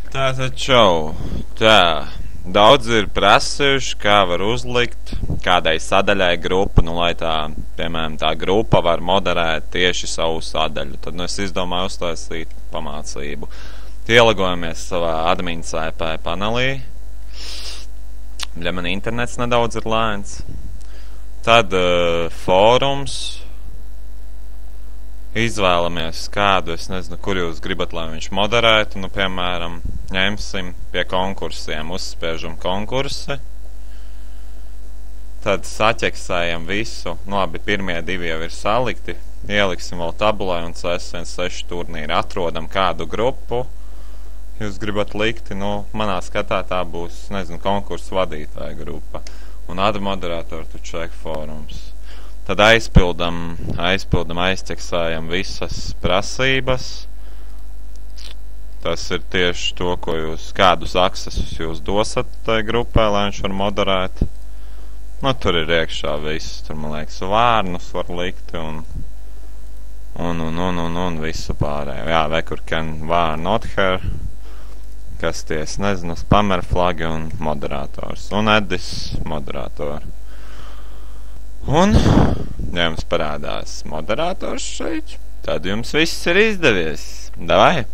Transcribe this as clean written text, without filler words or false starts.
Tātad čau. Tā. Daudz ir prasījuši, kā var uzlikt kādai sadaļai grupu, lai tā, piemēram, tā grupa var moderēt tieši savu sadaļu. Tad es izdomāju uztaisīt pamācību. Ielagojamies savā admin CP panelī. Ja man internets nedaudz ir lēns. Tad fórums. Izvēlamies kādu, es nezinu, kur jūs gribat, lai viņš moderētu. Piemēram, ņemsim pie konkursiem, uzspiežam konkursi. Tad saķeksējam visu. Labi, pirmie divi jau ir salikti. Ieliksim vēl tabulē un CS16 turnīri. Atrodam kādu grupu. Jūs gribat likti, manā skatā tā būs, nezinu, konkursu vadītāja grupa. Un admoderātori tu check fórums. Tad aizpildam, aizķeksējam visas prasības. Tas ir tieši to, ko kādus aksesus jūs dosat tai grupai, lai viņš var moderēt. Tur ir iekšā viss, tur, man liekas, vārnus var likt un visu pārējo. Jā, vekur can var not here, kas ties, nezinu, spammer flagi un moderators. Un edis moderatori. Un, ja jums parādās moderators šeit, tad jums viss ir izdevies. Davai!